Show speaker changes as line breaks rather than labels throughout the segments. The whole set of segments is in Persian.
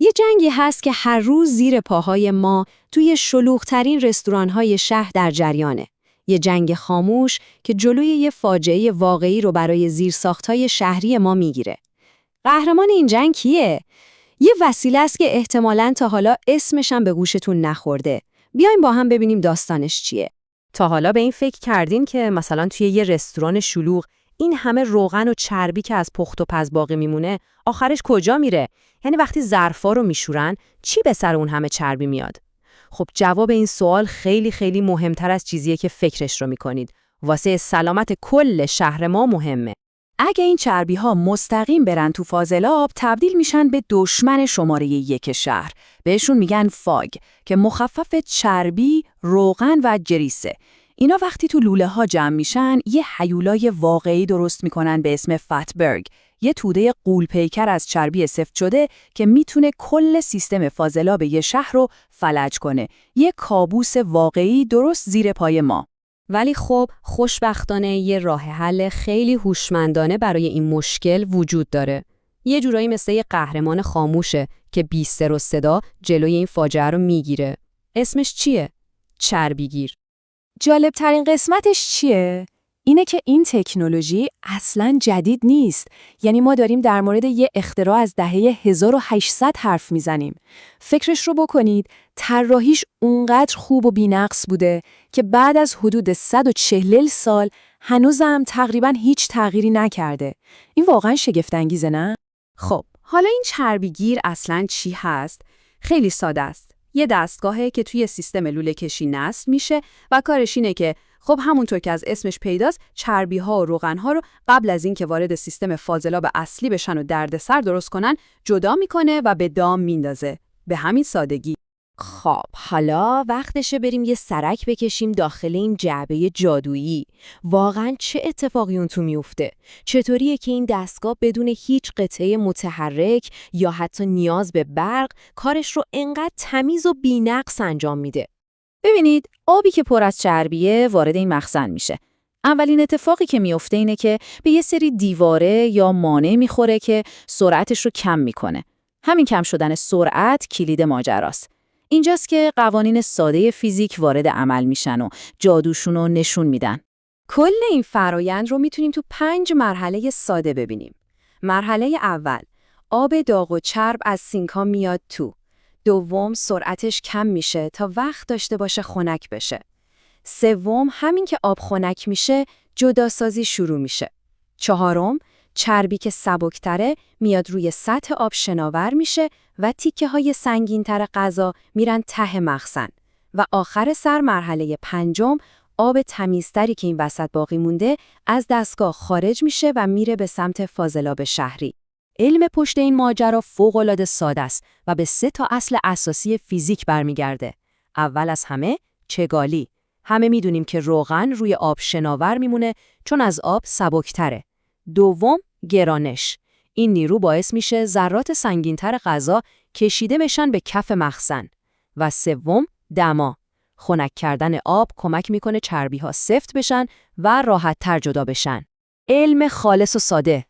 یه جنگی هست که هر روز زیر پاهای ما توی شلوغ‌ترین رستوران‌های شهر در جریانه. یه جنگ خاموش که جلوی یه فاجعه واقعی رو برای زیرساخت‌های شهری ما میگیره. قهرمان این جنگ کیه؟ یه وسیله است که احتمالاً تا حالا اسمش هم به گوشتون نخورده. بیایم با هم ببینیم داستانش چیه.
تا حالا به این فکر کردین که مثلا توی یه رستوران شلوغ این همه روغن و چربی که از پخت و پز باقی میمونه آخرش کجا میره؟ یعنی وقتی ظرفا رو میشورن چی به سر اون همه چربی میاد؟ خب جواب این سوال خیلی خیلی مهمتر از چیزیه که فکرش رو میکنید. واسه سلامت کل شهر ما مهمه.
اگه این چربی‌ها مستقیم برن تو فاضلاب تبدیل میشن به دشمن شماره 1 شهر. بهشون میگن فاگ که مخفف چربی، روغن و گریسه. اینا وقتی تو لوله ها جمع میشن یه هیولای واقعی درست میکنن به اسم فاتبرگ، یه توده غول‌پیکر از چربی سفت شده که میتونه کل سیستم فاضلاب یه شهر رو فلج کنه. یه کابوس واقعی درست زیر پای ما.
ولی خب خوشبختانه یه راه حل خیلی هوشمندانه برای این مشکل وجود داره. یه جورایی مثل یه قهرمان خاموشه که بی سر و صدا جلوی این فاجعه رو میگیره. اسمش چیه؟ چربیگیر.
جالبترین قسمتش چیه؟ اینه که این تکنولوژی اصلاً جدید نیست. یعنی ما داریم در مورد یه اختراع از دهه 1800 حرف میزنیم. فکرش رو بکنید، طراحیش اونقدر خوب و بی‌نقص بوده که بعد از حدود 140 سال هنوزم تقریباً هیچ تغییری نکرده. این واقعاً شگفت‌انگیزه نه؟
خب، حالا این چربیگیر اصلاً چی هست؟ خیلی ساده است. یه دستگاهه که توی سیستم لوله کشی نصب میشه و کارش اینه که خب همونطور که از اسمش پیداست چربی‌ها و روغن‌ها رو قبل از اینکه وارد سیستم فاضلاب اصلی بشن و دردسر درست کنن جدا میکنه و به دام میندازه. به همین سادگی.
خب حالا وقتشه بریم یه سرک بکشیم داخل این جعبه جادویی. واقعاً چه اتفاقی اون تو میفته؟ چطوریه که این دستگاه بدون هیچ قطعه متحرک یا حتی نیاز به برق کارش رو انقدر تمیز و بی‌نقص انجام میده؟
ببینید، آبی که پر از چربیه وارد این مخزن میشه. اولین اتفاقی که میفته اینه که به یه سری دیواره یا مانع میخوره که سرعتش رو کم میکنه. همین کم شدن سرعت کلید ماجراست. اینجاست که قوانین ساده فیزیک وارد عمل میشن و جادوشون رو نشون میدن.
کل این فرایند رو میتونیم تو 5 مرحله ساده ببینیم. مرحله اول، آب داغ و چرب از سینک‌ها میاد تو. دوم، سرعتش کم میشه تا وقت داشته باشه خنک بشه. سوم، همین که آب خنک میشه، جداسازی شروع میشه. چهارم، چربی که سبکتره میاد روی سطح آب شناور میشه و تیکه‌های سنگین‌تر غذا میرن ته مخزن. و آخر سر مرحله پنجم، آب تمیزتری که این وسط باقی مونده از دستگاه خارج میشه و میره به سمت فاضلاب شهری.
علم پشت این ماجرا فوق‌العاده ساده است و به 3 اصل اساسی فیزیک برمیگرده. اول از همه، چگالی. همه میدونیم که روغن روی آب شناور میمونه چون از آب سبکتره. دوم، گرانش. این نیرو باعث میشه ذرات سنگین‌تر غذا کشیده بشن به کف مخزن. و سوم، دما. خنک کردن آب کمک میکنه چربی‌ها سفت بشن و راحت‌تر جدا بشن. علم خالص و ساده.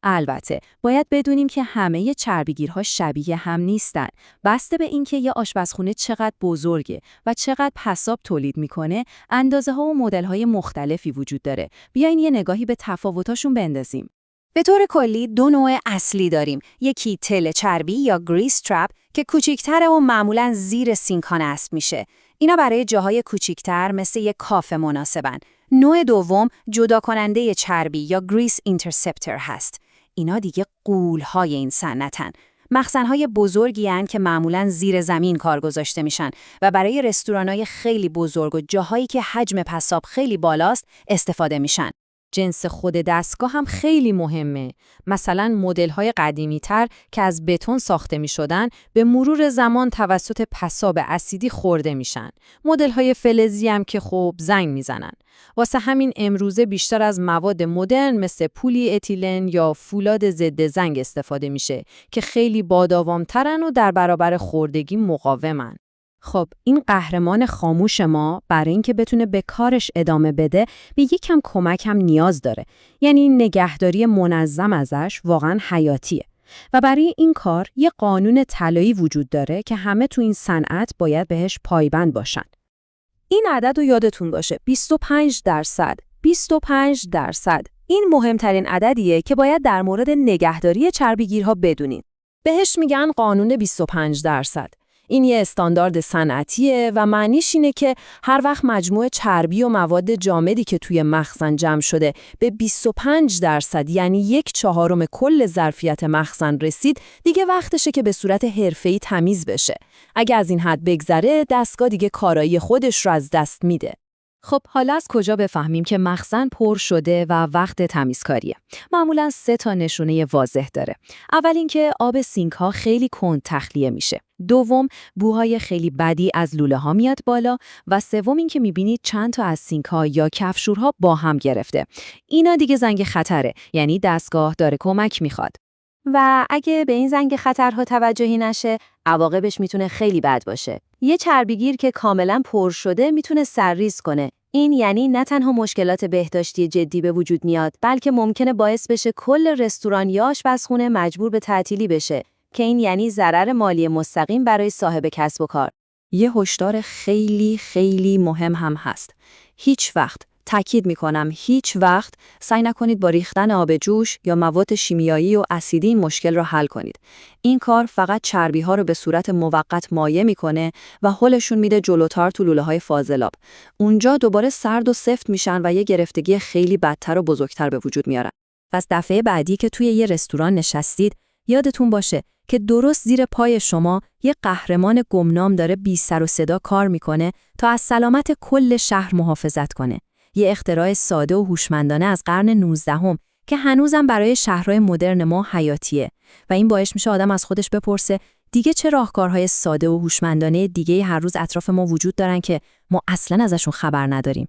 البته باید بدونیم که همه چربیگیرها شبیه هم نیستن. بسته به اینکه یه آشپزخونه چقدر بزرگه و چقدر پساب تولید میکنه، اندازه‌ها و مدل‌های مختلفی وجود داره. بیاین یه نگاهی به تفاوتاشون بندازیم. به طور کلی 2 نوع اصلی داریم. یکی تل چربی یا گریس ترپ که کوچیک‌تره و معمولاً زیر سینک‌ها نصب میشه. اینا برای جاهای کوچیک‌تر مثل یک کافه مناسبن. نوع دوم جدا کننده چربی یا گریس اینترسپتر هست. اینا دیگه غول‌های این صنعتن. مخزن‌های بزرگی هستند که معمولاً زیر زمین کار گذاشته میشن و برای رستوران‌های خیلی بزرگ و جاهایی که حجم پساب خیلی بالاست استفاده میشن.
جنس خود دستگاه هم خیلی مهمه. مثلا مدل‌های قدیمی‌تر که از بتون ساخته می‌شدن به مرور زمان توسط پساب اسیدی خورده میشن. مدل‌های فلزی هم که خب زنگ میزنن. واسه همین امروزه بیشتر از مواد مدرن مثل پولی اتیلن یا فولاد ضد زنگ استفاده میشه که خیلی باداوام‌ترن و در برابر خوردگی مقاومن.
خب این قهرمان خاموش ما برای اینکه بتونه به کارش ادامه بده به یکم کمک هم نیاز داره. یعنی نگهداری منظم ازش واقعا حیاتیه.
و برای این کار یه قانون طلایی وجود داره که همه تو این صنعت باید بهش پایبند باشن. این عدد رو یادتون باشه، 25%. 25%. این مهمترین عددیه که باید در مورد نگهداری چربیگیرها بدونین. بهش میگن قانون 25%. این یه استاندارد صنعتیه و معنیش اینه که هر وقت مجموع چربی و مواد جامدی که توی مخزن جمع شده به 25%، یعنی 1/4 کل ظرفیت مخزن رسید، دیگه وقتشه که به صورت حرفه‌ای تمیز بشه. اگه از این حد بگذره، دستگاه دیگه کارایی خودش رو از دست میده.
خب حالا از کجا بفهمیم که مخزن پر شده و وقت تمیزکاریه؟ معمولاً 3 تا نشونه واضح داره. اول اینکه آب سینک‌ها خیلی کند تخلیه میشه. دوم، بوهای خیلی بدی از لوله‌ها میاد بالا و سوم اینکه میبینید چند تا از سینک‌ها یا کفشورها با هم گرفته. اینا دیگه زنگ خطره، یعنی دستگاه داره کمک میخواد.
و اگه به این زنگ خطرها توجهی نشه، عواقبش میتونه خیلی بد باشه. یه چربیگیر که کاملا پر شده میتونه سرریز کنه. این یعنی نه تنها مشکلات بهداشتی جدی به وجود میاد، بلکه ممکنه باعث بشه کل رستوران یا آشپزخونه مجبور به تعطیلی بشه، که این یعنی ضرر مالی مستقیم برای صاحب کسب و کار.
یه هشدار خیلی خیلی مهم هم هست. هیچ وقت، تاکید میکنم هیچ وقت، سعی نکنید با ریختن آب جوش یا مواد شیمیایی و اسیدی این مشکل رو حل کنید. این کار فقط چربی ها رو به صورت موقت مایع میکنه و هلشون میده جلوتر تو لوله های فاضلاب. اونجا دوباره سرد و سفت میشن و یه گرفتگی خیلی بدتر و بزرگتر به وجود میارن.
پس دفعه بعدی که توی یه رستوران نشستید، یادتون باشه که درست زیر پای شما یه قهرمان گمنام داره بی سر و صدا کار میکنه تا از سلامت کل شهر محافظت کنه. یه اختراع ساده و هوشمندانه از قرن 19 که هنوزم برای شهرهای مدرن ما حیاتیه و این باعث میشه آدم از خودش بپرسه دیگه چه راهکارهای ساده و هوشمندانه دیگه هر روز اطراف ما وجود دارن که ما اصلاً ازشون خبر نداریم.